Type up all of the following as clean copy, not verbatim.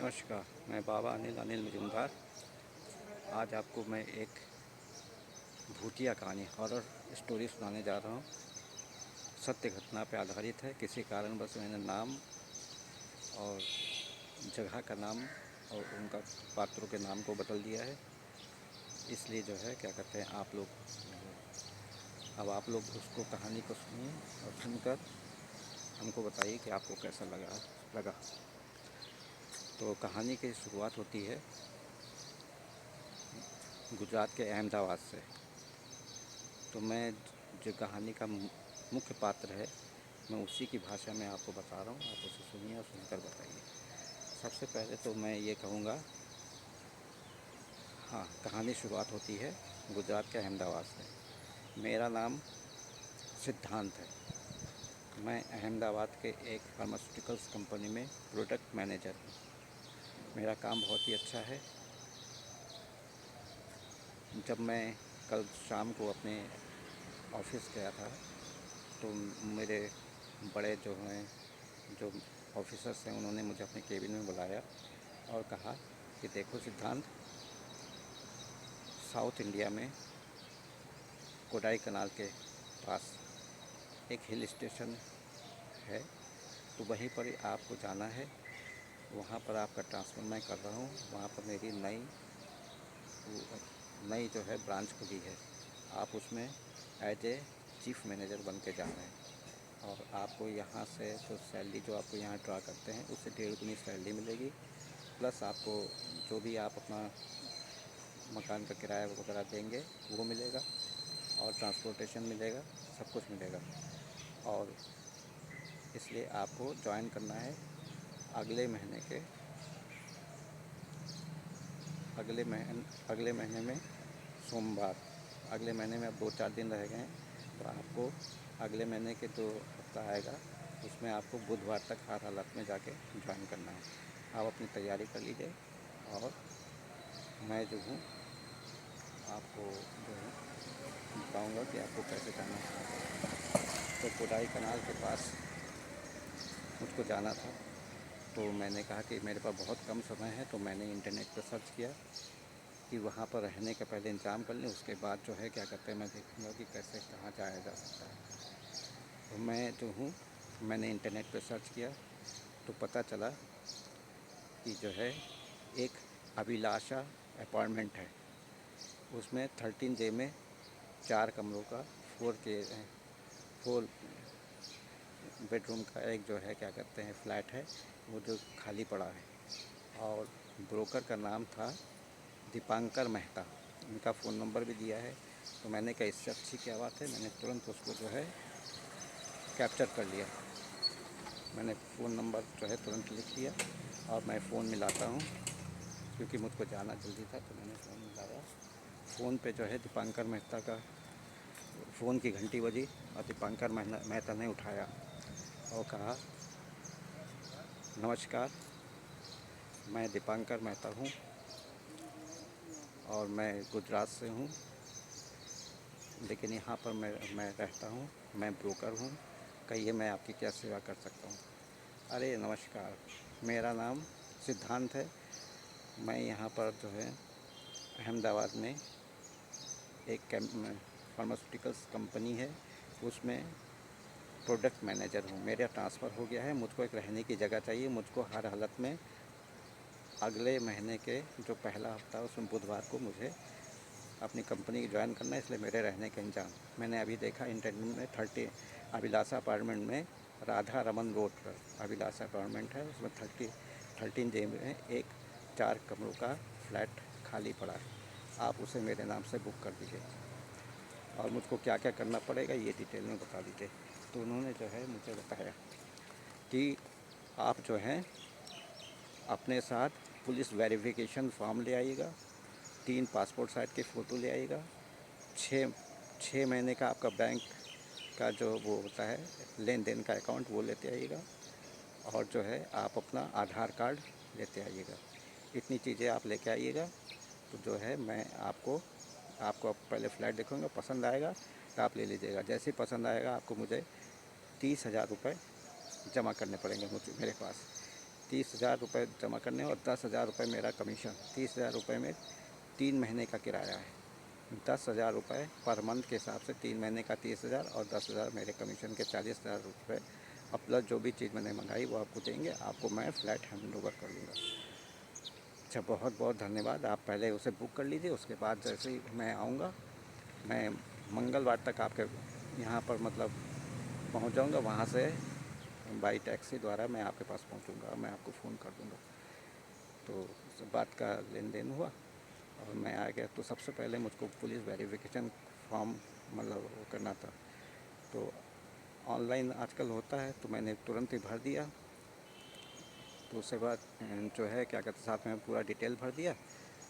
नमस्कार, मैं बाबा अनिल मजुमदार। आज आपको मैं एक भूतिया कहानी हॉरर स्टोरी सुनाने जा रहा हूँ। सत्य घटना पर आधारित है। किसी कारणवश मैंने नाम और जगह का नाम और उनका पात्रों के नाम को बदल दिया है। इसलिए जो है क्या कहते हैं, अब आप लोग उसको कहानी को सुनिए और सुनकर हमको बताइए कि आपको कैसा लगा। तो कहानी की शुरुआत होती है गुजरात के अहमदाबाद से। तो मैं जो कहानी का मुख्य पात्र है, मैं उसी की भाषा में आपको बता रहा हूँ। आप उसे सुनिए और सुनकर बताइए। सबसे पहले तो मैं ये कहूँगा, हाँ, कहानी शुरुआत होती है गुजरात के अहमदाबाद से। मेरा नाम सिद्धांत है। मैं अहमदाबाद के एक फार्मास्यूटिकल्स कंपनी में प्रोडक्ट मैनेजर हूँ। मेरा काम बहुत ही अच्छा है। जब मैं कल शाम को अपने ऑफिस गया था, तो मेरे बड़े जो ऑफिसर्स हैं, उन्होंने मुझे अपने केबिन में बुलाया और कहा कि देखो सिद्धांत, साउथ इंडिया में कोडाई कनाल के पास एक हिल स्टेशन है, तो वहीं पर आपको जाना है। वहाँ पर आपका ट्रांसफ़र मैं कर रहा हूँ। वहाँ पर मेरी नई जो है ब्रांच खुली है। आप उसमें एज ए चीफ़ मैनेजर बन के जा रहे हैं और आपको यहाँ से जो सैलरी जो आपको यहाँ ड्रा करते हैं, उससे 1.5 गुनी सैलरी मिलेगी। प्लस आपको जो भी आप अपना मकान का किराया वगैरह देंगे वो मिलेगा और ट्रांसपोर्टेशन मिलेगा, सब कुछ मिलेगा। और इसलिए आपको ज्वाइन करना है अगले महीने के अगले महीने में सोमवार। अगले महीने में अब 2-4 दिन रह गए हैं, तो आपको अगले महीने के जो हफ्ता आएगा उसमें आपको बुधवार तक हर हालत में जाके ज्वाइन करना है। आप अपनी तैयारी कर लीजिए और मैं जो हूँ आपको जो है बताऊँगा कि आपको कैसे जाना है। तो कोडाई कनाल के पास मुझको जाना था, तो मैंने कहा कि मेरे पास बहुत कम समय है, तो मैंने इंटरनेट पर सर्च किया कि वहाँ पर रहने का पहले इंतज़ाम कर लें, उसके बाद जो है क्या कहते हैं, मैं देखूँगा कि कैसे कहाँ जाया जा सकता है। तो मैं जो हूँ, मैंने इंटरनेट पर सर्च किया तो पता चला कि जो है एक अभिलाषा अपार्टमेंट है। उसमें 13J में 4 कमरों का 4 बेडरूम का एक जो है क्या कहते हैं फ्लैट है, वो जो खाली पड़ा है। और ब्रोकर का नाम था दीपांकर मेहता। उनका फ़ोन नंबर भी दिया है। तो मैंने कहा इससे अच्छी क्या बात है, मैंने तुरंत उसको जो है कैप्चर कर लिया। मैंने फ़ोन नंबर जो है तुरंत लिख लिया और मैं फ़ोन मिलाता हूँ, क्योंकि मुझको जाना जल्दी था, तो मैंने फ़ोन मिलाया। फ़ोन पे जो है दीपांकर मेहता का फ़ोन की घंटी बजी और दीपांकर मेहता ने उठाया और कहा, नमस्कार, मैं दीपांकर मेहता हूँ और मैं गुजरात से हूँ, लेकिन यहाँ पर मैं रहता हूँ, मैं ब्रोकर हूँ। कहिए मैं आपकी क्या सेवा कर सकता हूँ। अरे नमस्कार, मेरा नाम सिद्धांत है। मैं यहाँ पर जो है अहमदाबाद में एक फार्मास्यूटिकल्स कंपनी है, उसमें प्रोडक्ट मैनेजर हूँ। मेरा ट्रांसफ़र हो गया है। मुझको एक रहने की जगह चाहिए। मुझको हर हालत में अगले महीने के जो पहला हफ्ता है उसमें बुधवार को मुझे अपनी कंपनी ज्वाइन करना है, इसलिए मेरे रहने का इंतजाम। मैंने अभी देखा इंटरनेट में 30 अभिलाषा अपार्टमेंट में राधा रमन रोड पर अभिलाषा अपार्टमेंट है। उसमें 13J में एक 4 कमरों का फ्लैट खाली पड़ा है। आप उसे मेरे नाम से बुक कर दीजिए और मुझको क्या क्या करना पड़ेगा ये डिटेल में बता दीजिए। तो उन्होंने जो है मुझे बताया कि आप जो हैं अपने साथ पुलिस वेरिफिकेशन फॉर्म ले आइएगा, 3 पासपोर्ट साइज़ की फ़ोटो ले आइएगा, 6 महीने का आपका बैंक का जो वो होता है लेन देन का अकाउंट, वो लेते आइएगा और जो है आप अपना आधार कार्ड लेते आइएगा। इतनी चीज़ें आप लेके आइएगा। तो जो है मैं आपको पहले फ़्लैट देखूँगा, पसंद आएगा तो आप ले लीजिएगा। जैसे ही पसंद आएगा आपको मुझे 30,000 रुपये जमा करने पड़ेंगे मेरे पास। 30,000 रुपये जमा करने और 10,000 रुपये मेरा कमीशन। 30,000 रुपये में 3 महीने का किराया है। 10,000 रुपये पर मंथ के हिसाब से 3 महीने का 30,000 और 10,000 मेरे कमीशन के 40,000 रुपये। अब प्लस जो भी चीज़ मैंने मंगाई वो आपको देंगे, आपको मैं फ्लैट हैंड ओवर कर दूँगा। अच्छा, बहुत बहुत धन्यवाद। आप पहले उसे बुक कर लीजिए, उसके बाद जैसे ही मैं आऊँगा, मैं मंगलवार तक आपके यहाँ पर मतलब पहुँच जाऊँगा। वहाँ से बाई टैक्सी द्वारा मैं आपके पास पहुँचूँगा, मैं आपको फ़ोन कर दूँगा। तो उस बात का लेन देन हुआ और मैं आ गया। तो सबसे पहले मुझको पुलिस वेरिफिकेशन फॉर्म मतलब वो करना था, तो ऑनलाइन आजकल होता है, तो मैंने तुरंत ही भर दिया। तो उसके बाद जो है क्या कहते साथ में पूरा डिटेल भर दिया।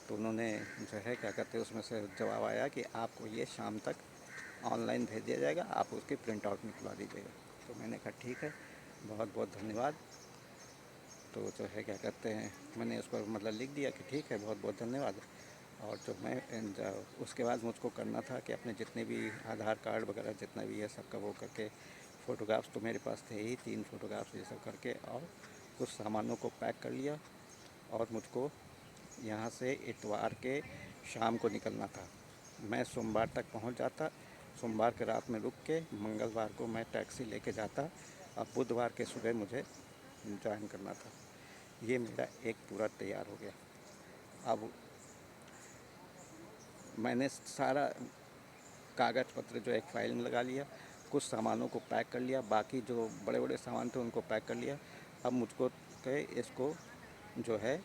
तो उन्होंने जो है क्या कहते उसमें से जवाब आया कि आपको ये शाम तक ऑनलाइन भेज दिया जाएगा, आप उसकी प्रिंट आउट निकलवा दीजिएगा। तो मैंने कहा ठीक है, बहुत बहुत धन्यवाद। तो जो है क्या कहते हैं मैंने उसको मतलब लिख दिया कि ठीक है, बहुत बहुत धन्यवाद। और जो मैं उसके बाद मुझको करना था कि अपने जितने भी आधार कार्ड वगैरह जितना भी है सबका वो करके, फ़ोटोग्राफ्स तो मेरे पास थे ही 3 फ़ोटोग्राफ्स ये सब करके, और कुछ सामानों को पैक कर लिया। और मुझको यहाँ से इतवार के शाम को निकलना था। मैं सोमवार तक पहुँच जाता, सोमवार के रात में रुक के मंगलवार को मैं टैक्सी लेके जाता, और बुधवार के सुबह मुझे ज्वाइन करना था। ये मेरा एक पूरा तैयार हो गया। अब मैंने सारा कागज़ पत्र जो एक फ़ाइल में लगा लिया, कुछ सामानों को पैक कर लिया, बाकी जो बड़े बड़े सामान थे उनको पैक कर लिया। अब मुझको इसको जो है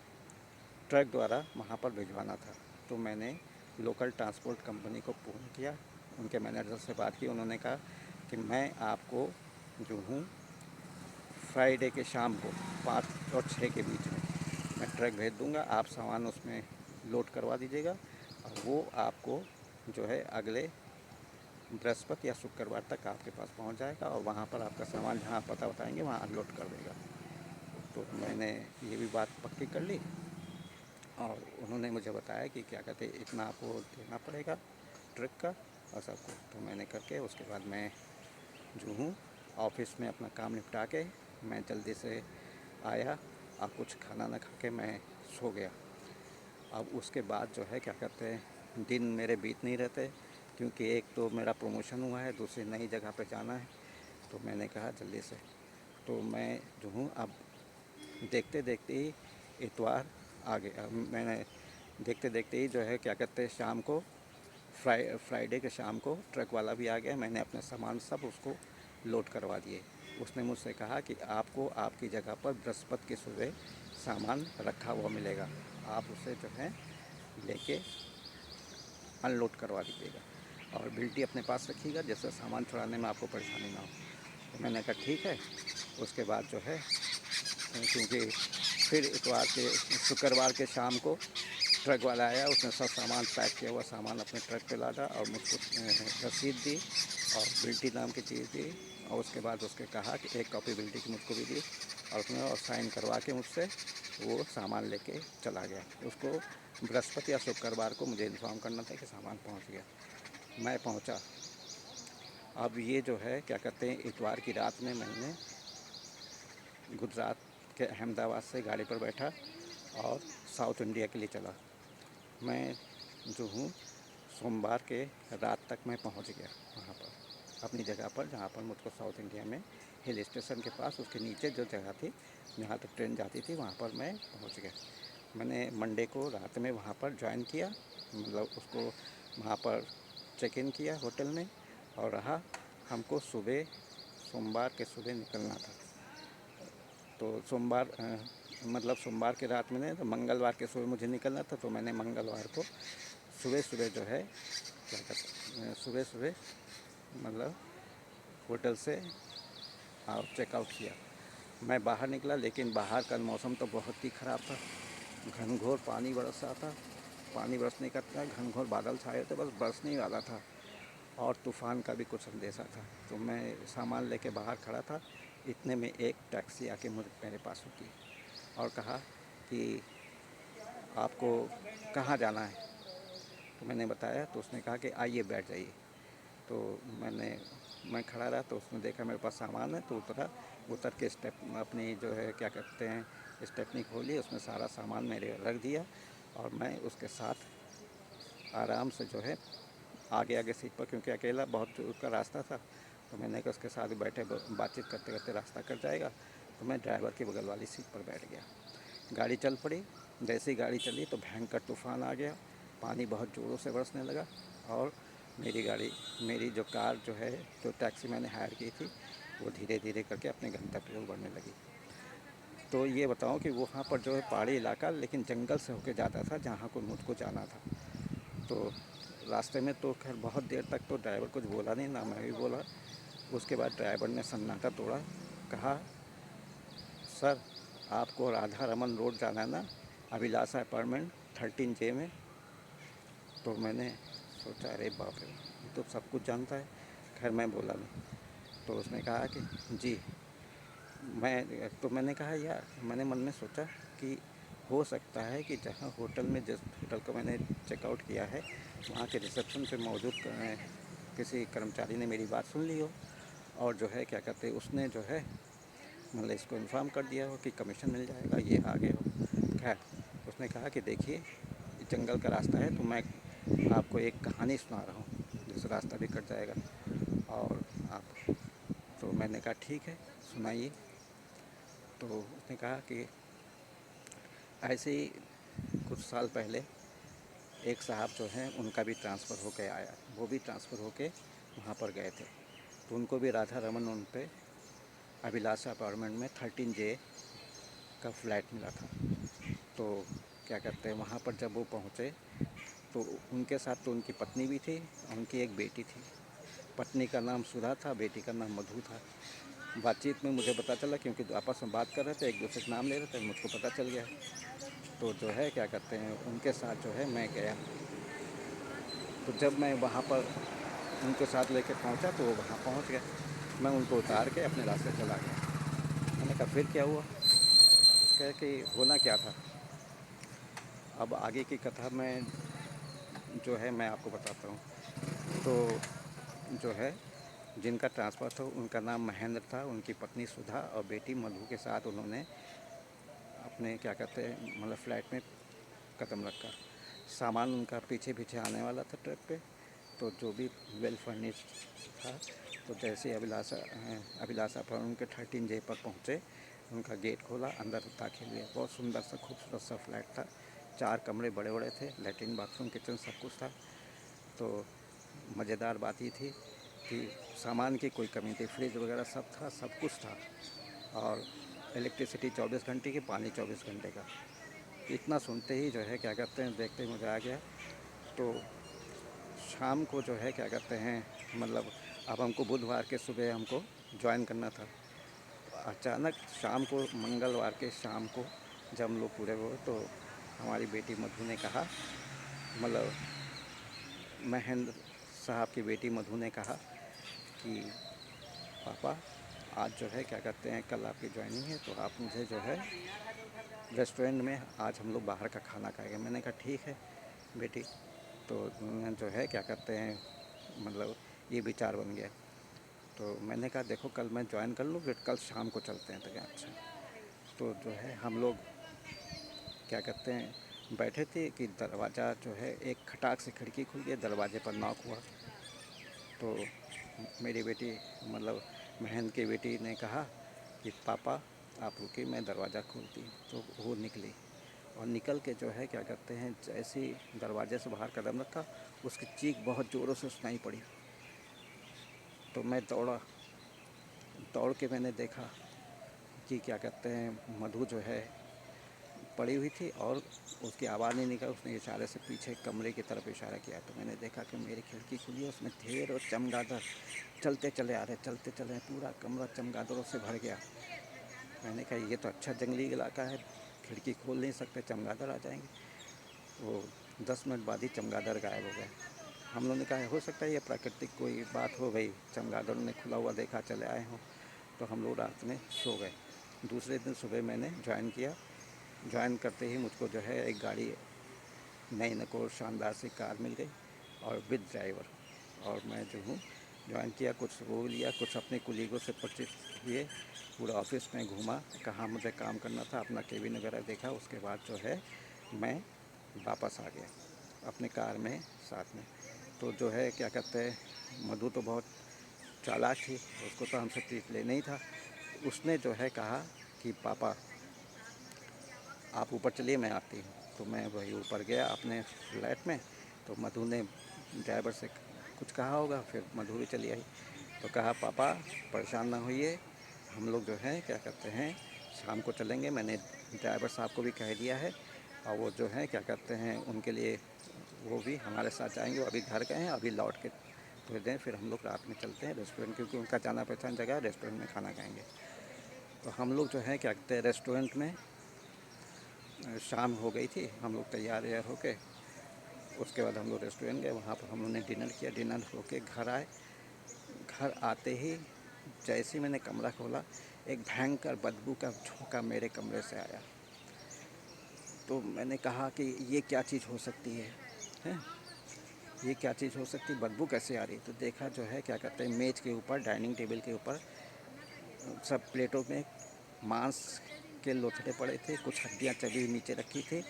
ट्रक द्वारा वहाँ पर भिजवाना था। तो मैंने लोकल ट्रांसपोर्ट कंपनी को फ़ोन किया, उनके मैनेजर से बात की। उन्होंने कहा कि मैं आपको जो हूँ फ्राइडे के शाम को 5 और 6 के बीच में मैं ट्रक भेज दूँगा, आप सामान उसमें लोड करवा दीजिएगा, और वो आपको जो है अगले बृहस्पति या शुक्रवार तक आपके पास पहुंच जाएगा, और वहाँ पर आपका सामान जहाँ पता बताएंगे वहाँ अनलोड कर देगा। तो मैंने ये भी बात पक्की कर ली, और उन्होंने मुझे बताया कि क्या कहते इतना आपको देना पड़ेगा ट्रक का और सब कुछ। तो मैंने करके उसके बाद मैं जो हूँ ऑफिस में अपना काम निपटा के मैं जल्दी से आया, और कुछ खाना ना खा के मैं सो गया। अब उसके बाद जो है क्या कहते हैं दिन मेरे बीत नहीं रहते, क्योंकि एक तो मेरा प्रमोशन हुआ है, दूसरी नई जगह पे जाना है। तो मैंने कहा जल्दी से, तो मैं जो हूँ अब देखते देखते ही इतवार आ गया। मैंने देखते देखते ही जो है क्या कहते हैं शाम को फ्राइडे के शाम को ट्रक वाला भी आ गया। मैंने अपने सामान सब उसको लोड करवा दिए। उसने मुझसे कहा कि आपको आपकी जगह पर बृहस्पति की सुबह सामान रखा हुआ मिलेगा, आप उसे जो है लेके अनलोड करवा दीजिएगा, और बिल्टी अपने पास रखिएगा जिससे सामान छुड़ाने में आपको परेशानी ना हो। तो मैंने कहा ठीक है। उसके बाद जो है क्योंकि फिर इतवार के शुक्रवार के शाम को ट्रक वाला आया, उसने सब सामान पैक किया हुआ सामान अपने ट्रक पे लादा और मुझको रसीद दी और बिल्टी नाम की चीज़ दी। और उसके बाद उसके कहा कि एक कॉपी बिल्टी की मुझको भी दी, और उसने और साइन करवा के मुझसे वो सामान लेके चला गया। उसको बृहस्पति या शुक्रवार को मुझे इन्फॉर्म करना था कि सामान पहुंच गया। मैं पहुंचा। अब ये जो है क्या कहते हैं इतवार की रात में मैंने गुजरात के अहमदाबाद से गाड़ी पर बैठा और साउथ इंडिया के लिए चला। मैं जो हूँ सोमवार के रात तक मैं पहुँच गया वहाँ पर अपनी जगह पर, जहाँ पर मुझको साउथ इंडिया में हिल स्टेशन के पास उसके नीचे जो जगह थी जहाँ तक ट्रेन जाती थी वहाँ पर मैं पहुँच गया। मैंने मंडे को रात में वहाँ पर ज्वाइन किया, मतलब उसको वहाँ पर चेक इन किया होटल में और रहा। हमको सुबह सोमवार के सुबह निकलना था। तो सोमवार मतलब सोमवार के रात में नहीं, तो मंगलवार के सुबह मुझे निकलना था। तो मैंने मंगलवार को सुबह सुबह जो है क्या कहते सुबह सुबह मतलब होटल से और चेकआउट किया। मैं बाहर निकला, लेकिन बाहर का मौसम तो बहुत ही ख़राब था। घनघोर पानी बरस रहा था, पानी बरसने का घनघोर बादल छाए थे, बस बरसने ही वाला था, और तूफ़ान का भी कुछ संदेशा था। तो मैं सामान लेके बाहर खड़ा था, इतने में एक टैक्सी आके मेरे पास रुकी और कहा कि आपको कहाँ जाना है। तो मैंने बताया, तो उसने कहा कि आइए बैठ जाइए। तो मैं खड़ा रहा, तो उसने देखा मेरे पास सामान है, तो उतर के स्टेप अपनी जो है क्या कहते हैं स्टेपनी खोली, उसमें सारा सामान मेरे रख दिया और मैं उसके साथ आराम से जो है आगे आगे सीट पर, क्योंकि अकेला बहुत दूर का रास्ता था, तो मैंने कहा उसके साथ बैठे बातचीत करते करते रास्ता कट जाएगा, तो मैं ड्राइवर की बगल वाली सीट पर बैठ गया। गाड़ी चल पड़ी। जैसे ही गाड़ी चली तो भयंकर तूफ़ान आ गया, पानी बहुत ज़ोरों से बरसने लगा और मेरी जो कार जो है, जो टैक्सी मैंने हायर की थी, वो धीरे धीरे करके अपने गंतव्य को बढ़ने लगी। तो ये बताऊं कि वहाँ पर जो है पहाड़ी इलाका, लेकिन जंगल से होके जाता था जहाँ को मुझको जाना था। तो रास्ते में तो खैर बहुत देर तक तो ड्राइवर कुछ बोला नहीं, ना मैं भी बोला। उसके बाद ड्राइवर ने सन्नाटा तोड़ा, कहा, सर आपको राधा रमन रोड जाना है ना, अभिलाषा अपार्टमेंट 13J में। तो मैंने सोचा अरे बाप रे, ये तो सब कुछ जानता है। खैर मैं बोला नहीं। तो उसने कहा कि जी। मैंने कहा यार, मैंने मन में सोचा कि हो सकता है कि जहाँ होटल में, जिस होटल को मैंने चेकआउट किया है, वहाँ के रिसेप्शन पे मौजूद किसी कर्मचारी ने मेरी बात सुन ली हो और जो है क्या कहते हैं, उसने जो है मतलब इसको इन्फॉर्म कर दिया हो कि कमीशन मिल जाएगा, ये आगे हो। खैर उसने कहा कि देखिए ये जंगल का रास्ता है, तो मैं आपको एक कहानी सुना रहा हूँ जिससे रास्ता भी कट जाएगा और आप। तो मैंने कहा ठीक है, सुनाइए। तो उसने कहा कि ऐसे ही कुछ साल पहले एक साहब जो हैं उनका भी ट्रांसफ़र होके आया, वो भी ट्रांसफ़र होके वहाँ पर गए थे। तो उनको भी राधा रमन उन पे अभिलाषा अपार्टमेंट में 13J का फ्लैट मिला था। तो क्या कहते हैं, वहाँ पर जब वो पहुँचे तो उनके साथ तो उनकी पत्नी भी थी और उनकी एक बेटी थी। पत्नी का नाम सुधा था, बेटी का नाम मधु था। बातचीत में मुझे पता चला, क्योंकि आपस में बात कर रहे थे, एक दूसरे का नाम ले रहे थे, मुझको पता चल गया। तो जो है क्या कहते हैं, उनके साथ जो है मैं गया। तो जब मैं वहाँ पर उनके साथ लेकर पहुँचा तो वो वहाँ पहुँच गए। मैं उनको उतार के अपने रास्ते चला गया। मैंने कहा फिर क्या हुआ? कहे कि होना क्या था। अब आगे की कथा में जो है मैं आपको बताता हूँ। तो जो है जिनका ट्रांसफ़र था उनका नाम महेंद्र था, उनकी पत्नी सुधा और बेटी मधु के साथ उन्होंने अपने क्या कहते हैं मतलब फ्लैट में कदम रखा। सामान उनका पीछे पीछे आने वाला था ट्रक पे। तो जो भी वेल फर्निश्ड था, तो जैसे अभिलाषा पर उनके 13J पर पहुँचे, उनका गेट खोला, अंदर दाखिल हुए। बहुत सुंदर सा खूबसूरत सा फ्लैट था। 4 कमरे बड़े बड़े थे, लैट्रिन बाथरूम किचन सब कुछ था। तो मज़ेदार बात ये थी कि सामान की कोई कमी थी, फ्रिज वगैरह सब था, सब कुछ था। और इलेक्ट्रिसिटी 24 घंटे की, पानी 24 घंटे का। इतना सुनते ही जो है क्या कहते हैं, देखते ही मज़ा आ गया। तो शाम को जो है क्या कहते हैं मतलब अब हमको बुधवार के सुबह हमको ज्वाइन करना था। अचानक शाम को, मंगलवार के शाम को जब हम लोग पूरे हुए, तो हमारी बेटी मधु ने कहा, मतलब महेंद्र साहब की बेटी मधु ने कहा कि पापा आज जो है क्या कहते हैं, कल आपकी ज्वाइनिंग है, तो आप मुझे जो है रेस्टोरेंट में आज हम लोग बाहर का खाना खाएंगे। मैंने कहा ठीक है बेटी। तो जो है क्या कहते हैं मतलब ये विचार बन गया। तो मैंने कहा देखो कल मैं ज्वाइन कर लूँ, फिर कल शाम को चलते हैं। तो क्या अच्छा। तो जो है हम लोग क्या कहते हैं बैठे थे कि दरवाज़ा जो है एक खटाक से खिड़की खुल गई, दरवाजे पर नॉक हुआ। तो मेरी बेटी मतलब बहन की बेटी ने कहा कि पापा आप रुकिए, मैं दरवाज़ा खोलती हूँ। तो वो निकली और निकल के जो है क्या कहते हैं, जैसे ही दरवाजे से बाहर कदम रखा, उसकी चीख बहुत ज़ोरों से सुनाई पड़ी। तो मैं दौड़ के मैंने देखा कि क्या कहते हैं मधु जो है पड़ी हुई थी और उसकी आवाज़ नहीं निकली। उसने इशारे से पीछे कमरे की तरफ इशारा किया। तो मैंने देखा कि मेरी खिड़की खुली है, उसमें ढेर और चमगादड़ चलते चले आ रहे, चलते चले, पूरा कमरा चमगादड़ों से भर गया। मैंने कहा ये तो अच्छा जंगली इलाका है, खिड़की खोल नहीं सकते, चमगादड़ आ जाएंगे। वो 10 मिनट बाद ही चमगादड़ गायब हो गए। हम लोगों ने कहा हो सकता है ये प्राकृतिक कोई बात हो गई, चमगादड़ ने खुला हुआ देखा, चले आए हों। तो हम लोग रात में सो गए। दूसरे दिन सुबह मैंने ज्वाइन किया। ज्वाइन करते ही मुझको जो है एक गाड़ी, नई नकोर शानदार सी कार मिल गई और विद ड्राइवर। और मैं जो हूँ ज्वाइन किया, कुछ वो लिया, कुछ अपने कुलीगों से परिचित किए, पूरा ऑफिस में घूमा, कहाँ मुझे काम करना था, अपना केबिन वगैरह देखा। उसके बाद जो है मैं वापस आ गया अपने कार में साथ में। तो जो है क्या कहते हैं, मधु तो बहुत चालाक थी, उसको तो हमसे ट्रीट लेना ही था। उसने जो है कहा कि पापा आप ऊपर चलिए, मैं आती हूँ। तो मैं वही ऊपर गया अपने फ्लैट में। तो मधु ने ड्राइवर से कुछ कहा होगा, फिर मधु भी चली आई। तो कहा पापा परेशान ना होइए, हम लोग जो है क्या कहते हैं शाम को चलेंगे, मैंने ड्राइवर साहब को भी कह दिया है। और वो जो है क्या कहते हैं उनके लिए वो भी हमारे साथ जाएंगे। वो अभी घर गए हैं, अभी लौट के थोड़ी देर फिर हम लोग रात में चलते हैं रेस्टोरेंट, क्योंकि उनका जाना पहचान जगह है, रेस्टोरेंट में खाना खाएंगे। तो हम लोग जो है क्या कहते हैं रेस्टोरेंट में, शाम हो गई थी, हम लोग तैयार व्यार होके उसके बाद हम लोग रेस्टोरेंट गए, वहाँ पर हम लोगों ने डिनर किया। डिनर होके घर आए। घर आते ही जैसे ही मैंने कमरा खोला, एक भयंकर बदबू का झोंका मेरे कमरे से आया। तो मैंने कहा कि ये क्या चीज़ हो सकती है, हैं? ये क्या चीज़ हो सकती है, बदबू कैसे आ रही? तो देखा जो है क्या कहते हैं मेज़ के ऊपर, डाइनिंग टेबल के ऊपर सब प्लेटों में मांस के लोथड़े पड़े थे, कुछ हड्डियाँ चबी नीचे रखी थी।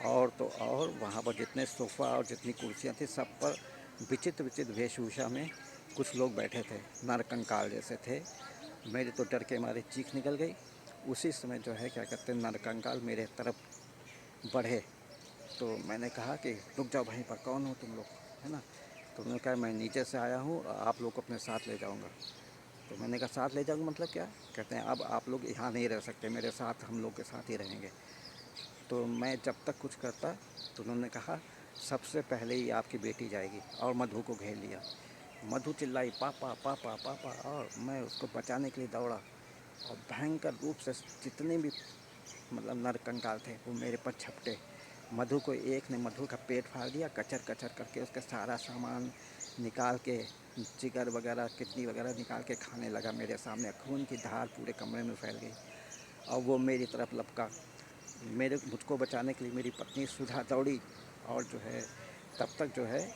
और तो और वहाँ पर जितने सोफ़ा और जितनी कुर्सियाँ थी, सब पर विचित्र विचित्र वेशभूषा में कुछ लोग बैठे थे, नरकंकाल जैसे थे। मेरे तो डर के मारे चीख निकल गई। उसी समय जो है क्या कहते हैं नरकंकाल मेरे तरफ बढ़े। तो मैंने कहा कि रुक जाओ वहीं पर, कौन हो तुम लोग, है ना? तो उन्होंने कहा मैं नीचे से आया हूँ, आप लोग को अपने साथ ले जाऊँगा। तो मैंने कहा साथ ले जाऊँगा मतलब क्या? कहते हैं अब आप लोग यहाँ नहीं रह सकते, मेरे साथ, हम लोग के साथ ही रहेंगे। तो मैं जब तक कुछ करता, तो उन्होंने कहा सबसे पहले ही आपकी बेटी जाएगी, और मधु को घेर लिया। मधु चिल्लाई पापा पापा पापा, और मैं उसको बचाने के लिए दौड़ा। और भयंकर रूप से जितने भी मतलब नरकंकाल थे वो मेरे पर झपटे। मधु को एक ने मधु का पेट फाड़ दिया, कचर कचर करके उसका सारा सामान निकाल के, जिगर वगैरह किडनी वगैरह निकाल के खाने लगा मेरे सामने। खून की धार पूरे कमरे में फैल गई और वो मेरी तरफ लपका। मुझको बचाने के लिए मेरी पत्नी सुधा दौड़ी, और जो है तब तक जो है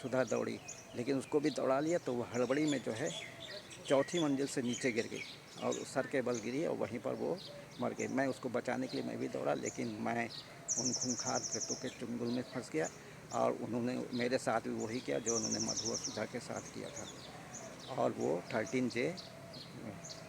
सुधा दौड़ी, लेकिन उसको भी दौड़ा लिया। तो वो हड़बड़ी में जो है चौथी मंजिल से नीचे गिर गई और सर के बल गिरी और वहीं पर वो मर गई। मैं उसको बचाने के लिए मैं भी दौड़ा, लेकिन मैं उन खूंखार प्रेतों के चुंगल में फंस गया। और उन्होंने मेरे साथ भी वही किया जो उन्होंने मधु और सुधा के साथ किया था। और वो 13J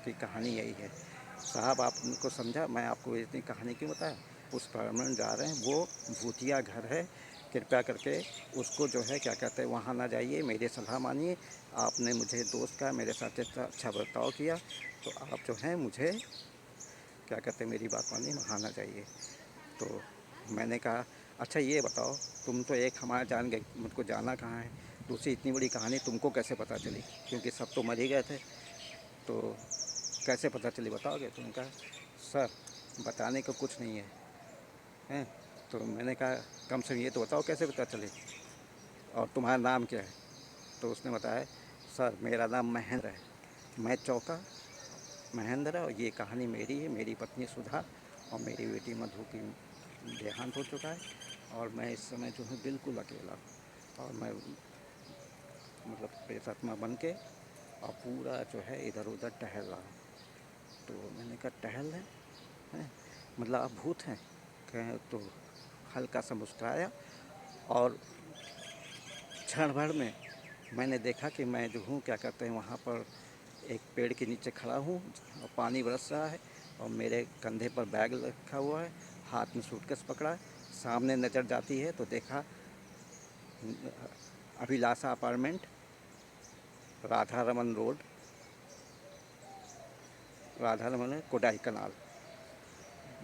की कहानी यही है। साहब आपको समझा, मैं आपको इतनी कहानी क्यों बताया? उस परमानेंट जा रहे हैं, वो भूतिया घर है, कृपया करके उसको जो है क्या कहते हैं वहाँ ना जाइए, मेरी सलाह मानिए। आपने मुझे दोस्त कहा, मेरे साथ इतना अच्छा बर्ताव किया, तो आप जो हैं मुझे क्या कहते हैं मेरी बात मानिए, वहाँ ना जाइए। तो मैंने कहा अच्छा ये बताओ, तुम तो एक हमारा जान गए, मुझको जाना कहाँ है? दूसरी इतनी बड़ी कहानी तुमको कैसे पता चली? क्योंकि सब तो मर ही गए थे, तो कैसे पता चली बताओगे? तुमने कहा सर बताने को कुछ नहीं है, हैं? तो मैंने कहा कम से कम ये तो बताओ कैसे पता चले, और तुम्हारा नाम क्या है? तो उसने बताया सर मेरा नाम महेंद्र है। मैं चौंका, महेंद्र, और ये कहानी मेरी है, मेरी पत्नी सुधा और मेरी बेटी मधु की देहांत हो चुका है, और मैं इस समय जो हूँ बिल्कुल अकेला हूँ। और मैं मतलब प्रेतात्मा बन के और पूरा जो है इधर उधर टहल रहा हूँ। तो मैंने कहा टहल रहे हैं, मतलब आप भूत हैं? कहें तो हल्का सा मुस्कुराया, और क्षण भर में मैंने देखा कि मैं जो हूँ क्या कहते हैं वहाँ पर एक पेड़ के नीचे खड़ा हूँ और पानी बरस रहा है, और मेरे कंधे पर बैग रखा हुआ है, हाथ में सूटकेस पकड़ा है। सामने नज़र जाती है तो देखा अभिलाषा अपार्टमेंट, राधा रमन रोड, राधा रमन कोडाई कनाल,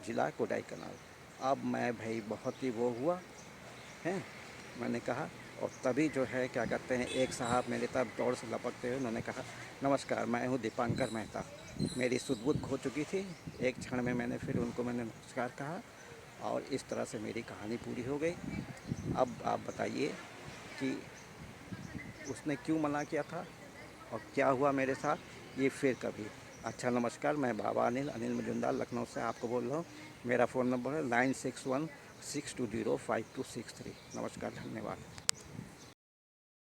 ज़िला कोडाई कनाल। अब मैं भाई बहुत ही वो हुआ है, मैंने कहा। और तभी जो है क्या कहते हैं एक साहब मेरे तरफ दौड़ से लपकते हुए उन्होंने कहा नमस्कार, मैं हूँ दीपांकर मेहता। मेरी सुध-बुध खो चुकी थी, एक क्षण में मैंने नमस्कार कहा, और इस तरह से मेरी कहानी पूरी हो गई। अब आप बताइए कि उसने क्यों मना किया था और क्या हुआ मेरे साथ, ये फिर कभी। अच्छा नमस्कार, मैं बाबा अनिल मजुमदार लखनऊ से आपको बोल रहा हूँ। मेरा फ़ोन नंबर है 9616205263। नमस्कार, धन्यवाद।